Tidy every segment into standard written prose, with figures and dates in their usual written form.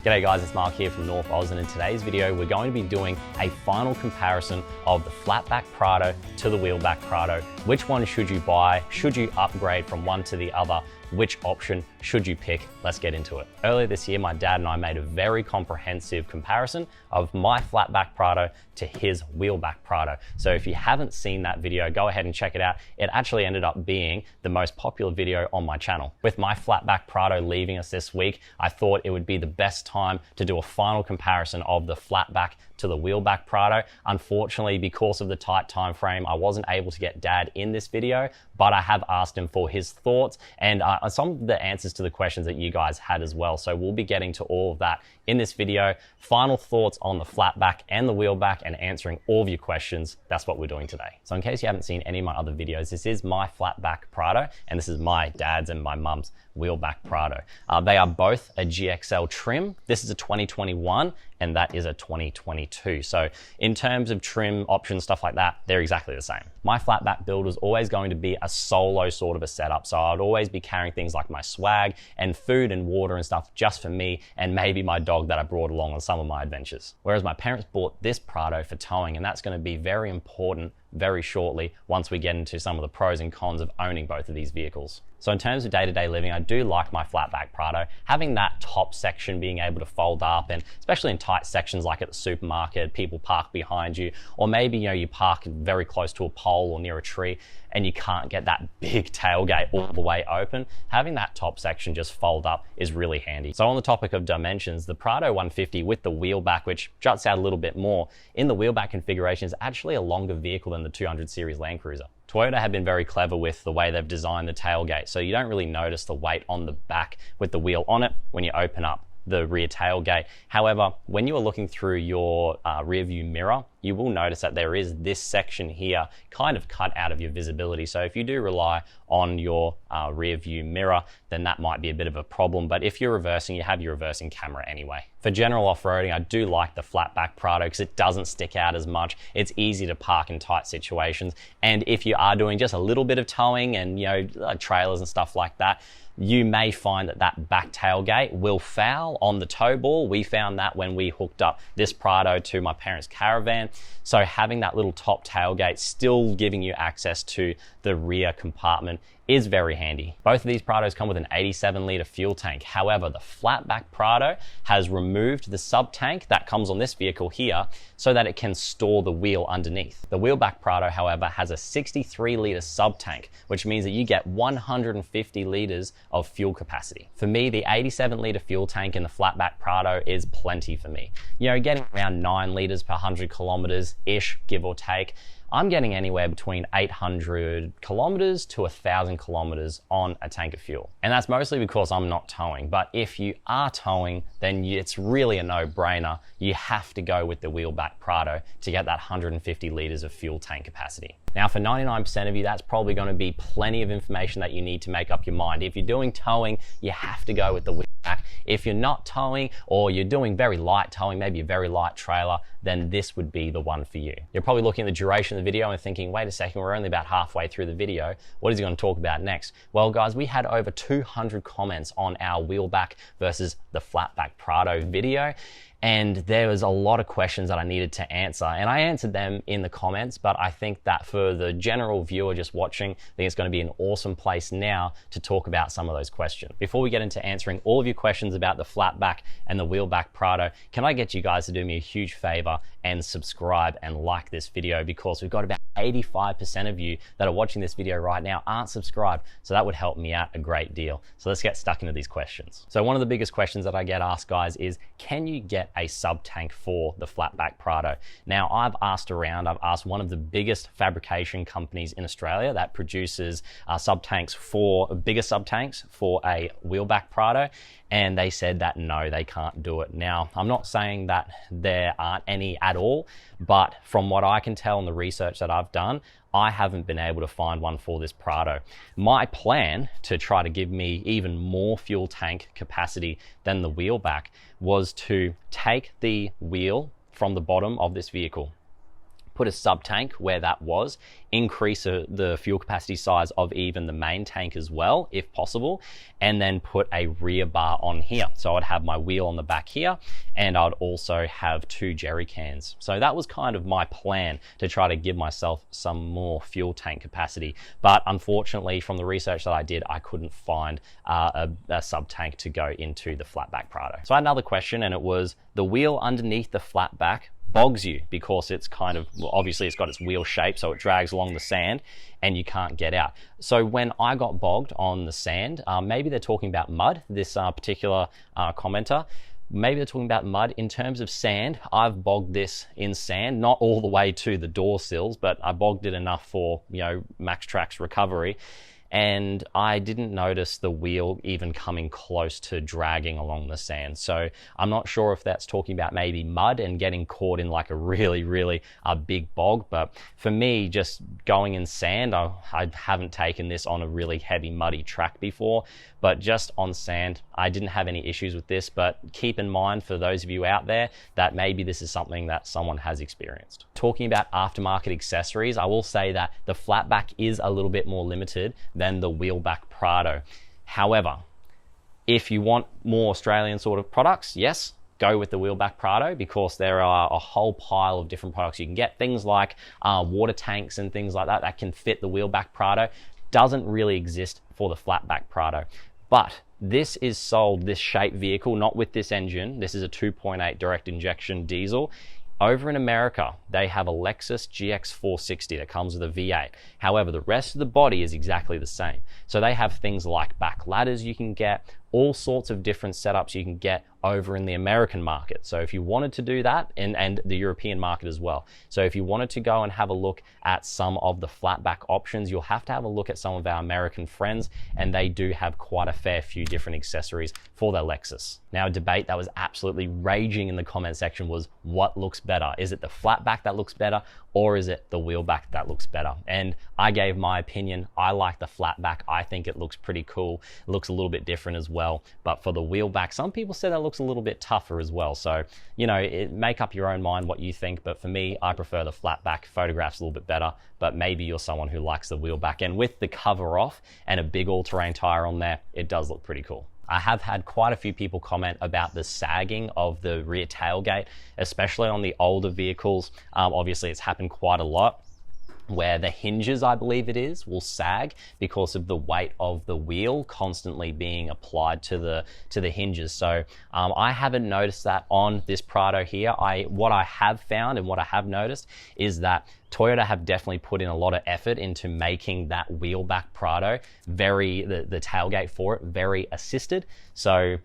G'day guys, it's Mark here from North Oz, and in today's video we're going to be doing a final comparison of the Flatback Prado to the Wheelback Prado. Which one should you buy? Should you upgrade from one to the other? Which option should you pick? Let's get into it. Earlier this year, my dad and I made a very comprehensive comparison of my Flatback Prado to his Wheelback Prado. So if you haven't seen that video, go ahead and check it out. It actually ended up being the most popular video on my channel. With my Flatback Prado leaving us this week, I thought it would be the best time to do a final comparison of the Flatback to the Wheelback Prado. Unfortunately, because of the tight time frame, I wasn't able to get Dad in this video, but I have asked him for his thoughts and some of the answers to the questions that you guys had as well. So we'll be getting to all of that in this video. Final thoughts on the Flatback and the Wheelback and answering all of your questions. That's what we're doing today. So in case you haven't seen any of my other videos, this is my Flatback Prado and this is my dad's and my mum's Wheelback Prado. They are both a GXL trim. This is a 2021 and that is a 2022. So in terms of trim options, stuff like that, they're exactly the same. My Flatback build was always going to be a solo sort of a setup. So I'd always be carrying things like my swag and food and water and stuff just for me and maybe my dog that I brought along on some of my adventures. Whereas my parents bought this Prado for towing, and that's going to be very important very shortly once we get into some of the pros and cons of owning both of these vehicles. So in terms of day-to-day living, I do like my Flatback Prado. Having that top section being able to fold up, and especially in tight sections like at the supermarket, people park behind you, or maybe you park very close to a pole or near a tree and you can't get that big tailgate all the way open, having that top section just fold up is really handy. So on the topic of dimensions, the Prado 150 with the wheelback, which juts out a little bit more, in the wheelback configuration is actually a longer vehicle than the 200 series Landcruiser. Toyota have been very clever with the way they've designed the tailgate, so you don't really notice the weight on the back with the wheel on it when you open up the rear tailgate. However, when you are looking through your rear view mirror, you will notice that there is this section here kind of cut out of your visibility. So if you do rely on your rear view mirror, then that might be a bit of a problem. But if you're reversing, you have your reversing camera anyway. For general off-roading, I do like the Flatback Prado because it doesn't stick out as much. It's easy to park in tight situations. And if you are doing just a little bit of towing and trailers and stuff like that, you may find that that back tailgate will foul on the tow ball. We found that when we hooked up this Prado to my parents' caravan. So having that little top tailgate still giving you access to the rear compartment is very handy. Both of these Prados come with an 87-litre fuel tank. However, the Flatback Prado has removed the sub-tank that comes on this vehicle here so that it can store the wheel underneath. The Wheelback Prado, however, has a 63-litre sub-tank, which means that you get 150 litres of fuel capacity. For me, the 87-litre fuel tank in the Flatback Prado is plenty for me. Getting around 9 litres per 100 kilometres-ish, give or take. I'm getting anywhere between 800 kilometers to 1,000 kilometers on a tank of fuel. And that's mostly because I'm not towing. But if you are towing, then it's really a no-brainer. You have to go with the Wheelback Prado to get that 150 liters of fuel tank capacity. Now, for 99% of you, that's probably going to be plenty of information that you need to make up your mind. If you're doing towing, you have to go with the Wheelback. If you're not towing, or you're doing very light towing, maybe a very light trailer, then this would be the one for you. You're probably looking at the duration of the video and thinking, wait a second, we're only about halfway through the video. What is he going to talk about next? Well, guys, we had over 200 comments on our Wheelback versus the Flatback Prado video. And there was a lot of questions that I needed to answer, and I answered them in the comments, but I think that for the general viewer just watching, I think it's going to be an awesome place now to talk about some of those questions. Before we get into answering all of your questions about the Flatback and the Wheelback Prado, can I get you guys to do me a huge favor and subscribe and like this video, because we've got about 85% of you that are watching this video right now aren't subscribed, so that would help me out a great deal. So let's get stuck into these questions. So one of the biggest questions that I get asked, guys, is can you get a sub-tank for the Flatback Prado? Now, I've asked around. I've asked one of the biggest fabrication companies in Australia that produces sub-tanks for bigger sub-tanks for a Wheelback Prado, and they said that no, they can't do it. Now, I'm not saying that there aren't any at all, but from what I can tell in the research that I've done, I haven't been able to find one for this Prado. My plan to try to give me even more fuel tank capacity than the Wheelback was to take the wheel from the bottom of this vehicle, put a sub tank where that was, increase the fuel capacity size of even the main tank as well, if possible, and then put a rear bar on here. So I'd have my wheel on the back here, and I'd also have 2 jerry cans. So that was kind of my plan, to try to give myself some more fuel tank capacity. But unfortunately, from the research that I did, I couldn't find a sub tank to go into the Flatback Prado. So I had another question, and it was, the wheel underneath the Flatback bogs you because it's kind of, well, obviously it's got its wheel shape, so it drags along the sand and you can't get out. So when I got bogged on the sand, maybe they're talking about mud, this particular commenter, maybe they're talking about mud. In terms of sand, I've bogged this in sand, not all the way to the door sills, but I bogged it enough for, you know, max trax recovery. And I didn't notice the wheel even coming close to dragging along the sand. So I'm not sure if that's talking about maybe mud and getting caught in like a really big bog. But for me, just going in sand, I haven't taken this on a really heavy muddy track before, but just on sand, I didn't have any issues with this. But keep in mind, for those of you out there, that maybe this is something that someone has experienced. Talking about aftermarket accessories, I will say that the Flatback is a little bit more limited than the Wheelback Prado. However, if you want more Australian sort of products, yes, go with the Wheelback Prado, because there are a whole pile of different products you can get. Things like water tanks and things like that can fit the Wheelback Prado. Doesn't really exist for the Flatback Prado. But this is sold, this shape vehicle, not with this engine. This is a 2.8 direct injection diesel. Over in America, they have a Lexus GX460 that comes with a V8. However, the rest of the body is exactly the same. So they have things like back ladders you can get, all sorts of different setups you can get over in the American market. So if you wanted to do that, and the European market as well. So if you wanted to go and have a look at some of the Flatback options, you'll have to have a look at some of our American friends, and they do have quite a fair few different accessories for their Lexus. Now, a debate that was absolutely raging in the comment section was, what looks better? Is it the Flatback that looks better, or is it the Wheelback that looks better? And I gave my opinion. I like the Flatback. I think it looks pretty cool. It looks a little bit different as well. But for the Wheelback, some people said that looks a little bit tougher as well. So, you know, make up your own mind what you think. But for me, I prefer the Flatback. Photographs a little bit better, but maybe you're someone who likes the Wheelback. And with the cover off and a big all-terrain tire on there, it does look pretty cool. I have had quite a few people comment about the sagging of the rear tailgate, especially on the older vehicles. Obviously, it's happened quite a lot, where the hinges, I believe it is, will sag because of the weight of the wheel constantly being applied to the hinges. So I haven't noticed that on this Prado here. What I have found and what I have noticed is that Toyota have definitely put in a lot of effort into making that Wheelback Prado the tailgate for it very assisted. So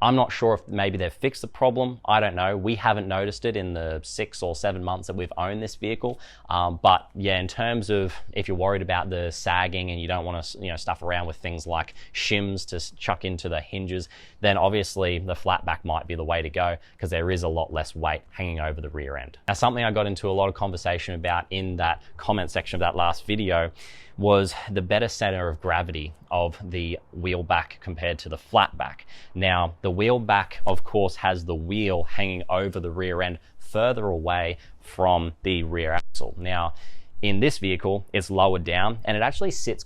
I'm not sure if maybe they've fixed the problem. I don't know. We haven't noticed it in the 6 or 7 months that we've owned this vehicle. But yeah, in terms of if you're worried about the sagging and you don't want to, stuff around with things like shims to chuck into the hinges, then obviously the Flatback might be the way to go, because there is a lot less weight hanging over the rear end. Now, something I got into a lot of conversation about in that comment section of that last video was the better center of gravity of the Wheelback compared to the Flatback. Now, the Wheelback, of course, has the wheel hanging over the rear end further away from the rear axle. Now, in this vehicle, it's lowered down, and it actually sits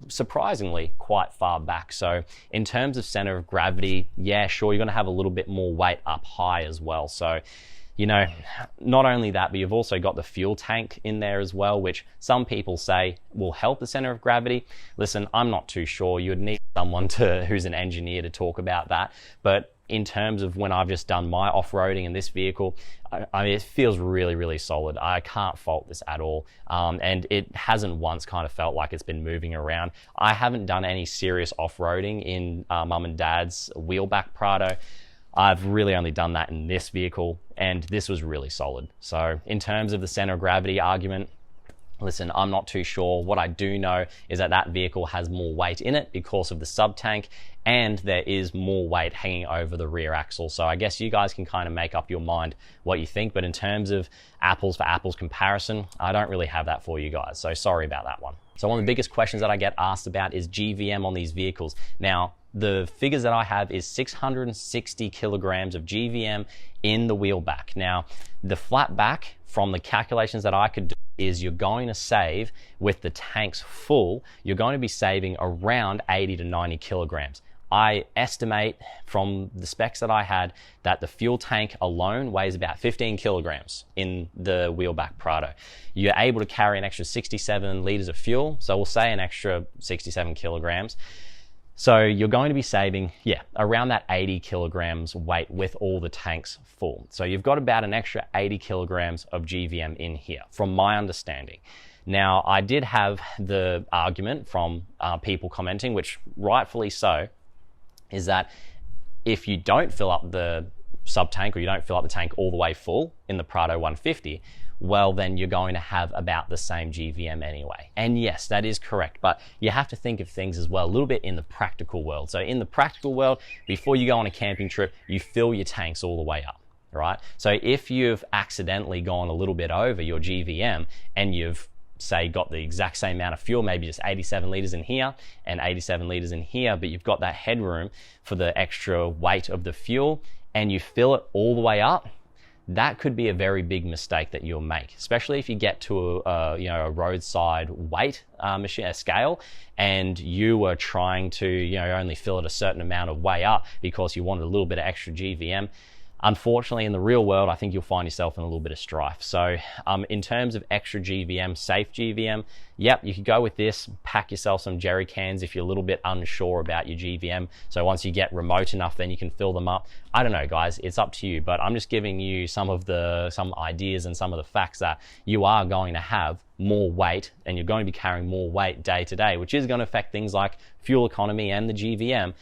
surprisingly quite far back. So in terms of center of gravity, yeah, sure, you're going to have a little bit more weight up high as well. So, not only that, but you've also got the fuel tank in there as well, which some people say will help the center of gravity. Listen, I'm not too sure. You would need someone who's an engineer to talk about that. But in terms of when I've just done my off-roading in this vehicle, I mean, it feels really solid. I can't fault this at all. And it hasn't once kind of felt like it's been moving around. I haven't done any serious off-roading in Mum and Dad's Wheelback Prado. I've really only done that in this vehicle, and this was really solid. So in terms of the center of gravity argument, listen, I'm not too sure. What I do know is that vehicle has more weight in it because of the sub-tank, and there is more weight hanging over the rear axle. So I guess you guys can kind of make up your mind what you think, but in terms of apples for apples comparison, I don't really have that for you guys. So sorry about that one. So one of the biggest questions that I get asked about is GVM on these vehicles. Now, the figures that I have is 660 kilograms of GVM in the wheelback. Now, the flatback, from the calculations that I could do, is you're going to save, with the tanks full, you're going to be saving around 80 to 90 kilograms. I estimate from the specs that I had that the fuel tank alone weighs about 15 kilograms in the Wheelback Prado. You're able to carry an extra 67 liters of fuel, so we'll say an extra 67 kilograms. So you're going to be saving, around that 80 kilograms weight with all the tanks full. So you've got about an extra 80 kilograms of GVM in here, from my understanding. Now, I did have the argument from people commenting, which rightfully so, is that if you don't fill up the sub tank, or you don't fill up the tank all the way full in the Prado 150, well, then you're going to have about the same GVM anyway. And yes, that is correct, but you have to think of things as well a little bit in the practical world. So in the practical world, before you go on a camping trip, you fill your tanks all the way up, right? So if you've accidentally gone a little bit over your GVM and you've say got the exact same amount of fuel, maybe just 87 liters in here and 87 liters in here, but you've got that headroom for the extra weight of the fuel, and you fill it all the way up, that could be a very big mistake that you'll make, especially if you get to a roadside weight machine scale, and you were trying to only fill it a certain amount of way up because you wanted a little bit of extra GVM. Unfortunately, in the real world, I think you'll find yourself in a little bit of strife. So in terms of extra GVM, safe GVM, yep, you could go with this, pack yourself some jerry cans if you're a little bit unsure about your GVM. So once you get remote enough, then you can fill them up. I don't know, guys, it's up to you, but I'm just giving you some ideas and some of the facts that you are going to have more weight, and you're going to be carrying more weight day to day, which is going to affect things like fuel economy and the GVM.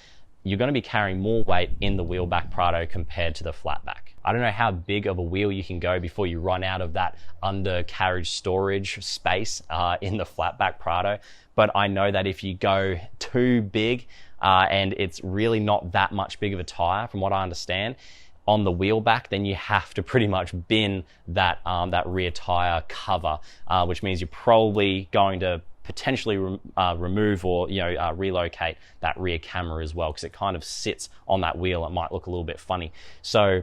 You're going to be carrying more weight in the Wheelback Prado compared to the flatback. I don't know how big of a wheel you can go before you run out of that undercarriage storage space in the Flatback Prado, but I know that if you go too big and it's really not that much big of a tire, from what I understand, on the wheelback, then you have to pretty much bin that rear tire cover, which means you're probably going to potentially remove or relocate that rear camera as well, because it kind of sits on that wheel. It might look a little bit funny. So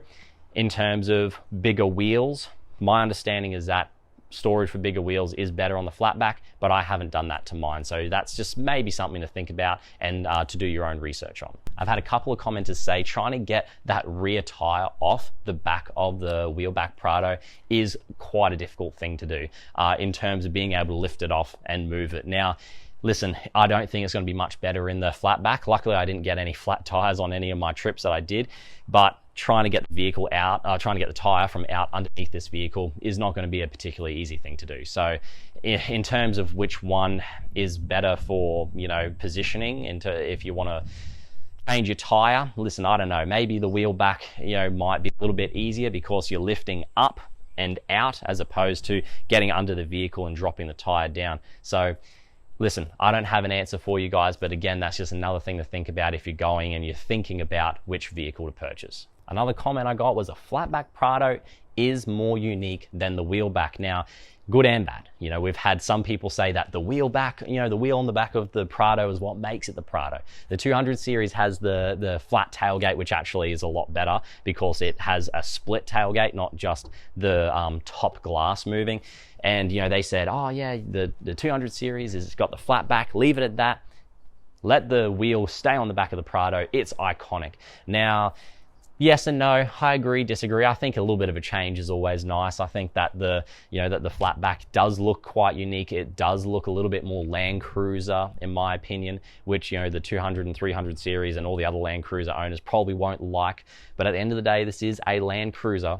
in terms of bigger wheels, my understanding is that storage for bigger wheels is better on the flatback, but I haven't done that to mine. So that's just maybe something to think about and to do your own research on. I've had a couple of commenters say trying to get that rear tire off the back of the Wheelback Prado is quite a difficult thing to do in terms of being able to lift it off and move it. Now, listen, I don't think it's going to be much better in the flatback. Luckily, I didn't get any flat tires on any of my trips that I did, but trying to get the vehicle out, trying to get the tire from out underneath this vehicle is not going to be a particularly easy thing to do. So in terms of which one is better for, positioning into if you want to change your tire, listen, I don't know, maybe the wheelback, might be a little bit easier because you're lifting up and out as opposed to getting under the vehicle and dropping the tire down. So listen, I don't have an answer for you guys, but again, that's just another thing to think about if you're going and you're thinking about which vehicle to purchase. Another comment I got was a Flatback Prado is more unique than the wheelback. Now, good and bad. We've had some people say that the wheelback, the wheel on the back of the Prado is what makes it the Prado. The 200 series has the flat tailgate, which actually is a lot better because it has a split tailgate, not just the top glass moving. And, they said, oh yeah, the 200 series has got the flat back, leave it at that. Let the wheel stay on the back of the Prado. It's iconic. Now, yes and no, I agree, disagree. I think a little bit of a change is always nice. I think that the flatback does look quite unique. It does look a little bit more Landcruiser, in my opinion, which, the 200 and 300 series and all the other Landcruiser owners probably won't like. But at the end of the day, this is a Landcruiser,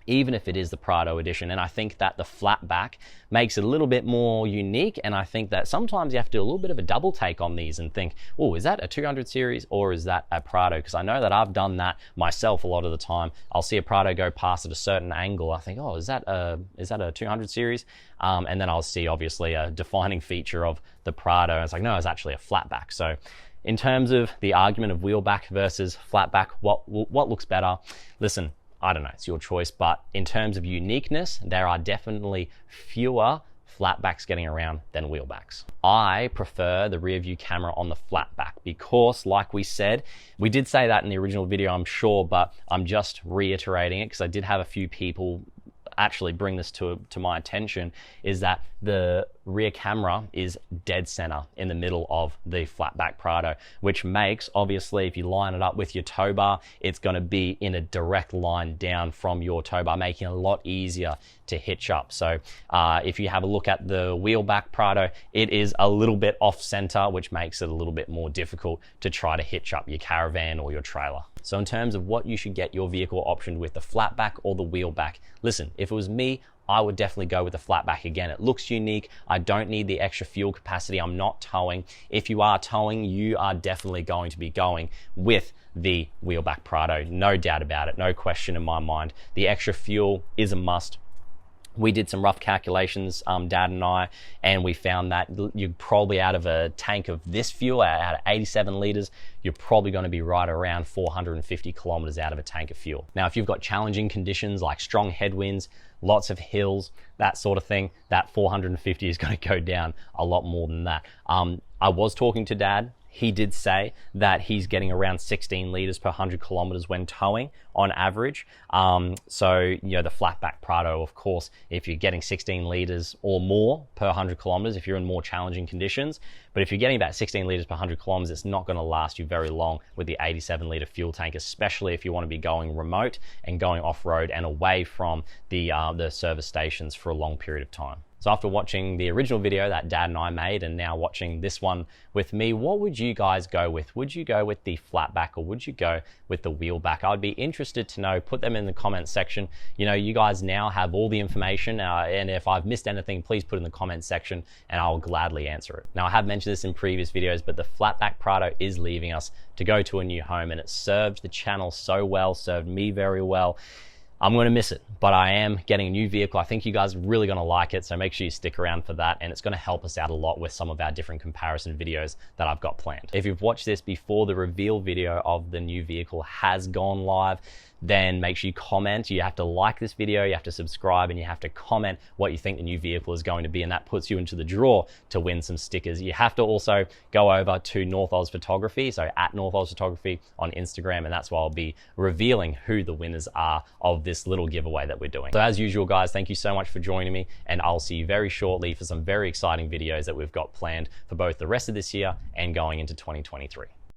even if it is the Prado edition. And I think that the flatback makes it a little bit more unique. And I think that sometimes you have to do a little bit of a double take on these and think, oh, is that a 200 series or is that a Prado? Because I know that I've done that myself a lot of the time. I'll see a Prado go past at a certain angle. I think, oh, is that a 200 series? And then I'll see obviously a defining feature of the Prado. And it's like, no, it's actually a flatback. So in terms of the argument of wheelback versus flatback, what looks better? Listen, I don't know, it's your choice, but in terms of uniqueness, there are definitely fewer flatbacks getting around than wheelbacks. I prefer the rear view camera on the flatback because, like we said, we did say that in the original video, I'm sure, but I'm just reiterating it because I did have a few people actually bring this to my attention, is that the rear camera is dead center in the middle of the Flatback Prado, which makes, obviously, if you line it up with your tow bar, it's going to be in a direct line down from your tow bar, making it a lot easier to hitch up. So if you have a look at the Wheelback Prado, it is a little bit off center, which makes it a little bit more difficult to try to hitch up your caravan or your trailer. So in terms of what you should get your vehicle optioned with, the flatback or the wheelback, listen, if it was me, I would definitely go with the flatback again. It looks unique. I don't need the extra fuel capacity. I'm not towing. If you are towing, you are definitely going to be going with the Wheelback Prado. No doubt about it. No question in my mind. The extra fuel is a must. We did some rough calculations, Dad and I, and we found that you're probably out of a tank of this fuel, out of 87 liters, you're probably going to be right around 450 kilometers out of a tank of fuel. Now, if you've got challenging conditions like strong headwinds, lots of hills, that sort of thing, that 450 is going to go down a lot more than that. I was talking to Dad. He did say that he's getting around 16 liters per 100 kilometers when towing on average. So, you know, the Flatback Prado, of course, if you're getting 16 liters or more per 100 kilometers, if you're in more challenging conditions, but if you're getting about 16 liters per 100 kilometers, it's not going to last you very long with the 87 liter fuel tank, especially if you want to be going remote and going off-road and away from the service stations for a long period of time. So after watching the original video that Dad and I made and now watching this one with me, what would you guys go with? Would you go with the flatback or would you go with the wheelback? I'd be interested to know. Put them in the comments section. You know, you guys now have all the information, and if I've missed anything, please put in the comments section and I'll gladly answer it. Now, I have mentioned this in previous videos, but the Flatback Prado is leaving us to go to a new home, and it served the channel so well, served me very well. I'm going to miss it, but I am getting a new vehicle. I think you guys are really going to like it, so make sure you stick around for that, and it's going to help us out a lot with some of our different comparison videos that I've got planned. If you've watched this before the reveal video of the new vehicle has gone live, then make sure you comment. You have to like this video, you have to subscribe, and you have to comment what you think the new vehicle is going to be, and that puts you into the draw to win some stickers. You have to also go over to North Oz Photography, so at North Oz Photography on Instagram, and that's where I'll be revealing who the winners are of this little giveaway that we're doing. So as usual, guys, thank you so much for joining me, and I'll see you very shortly for some very exciting videos that we've got planned for both the rest of this year and going into 2023.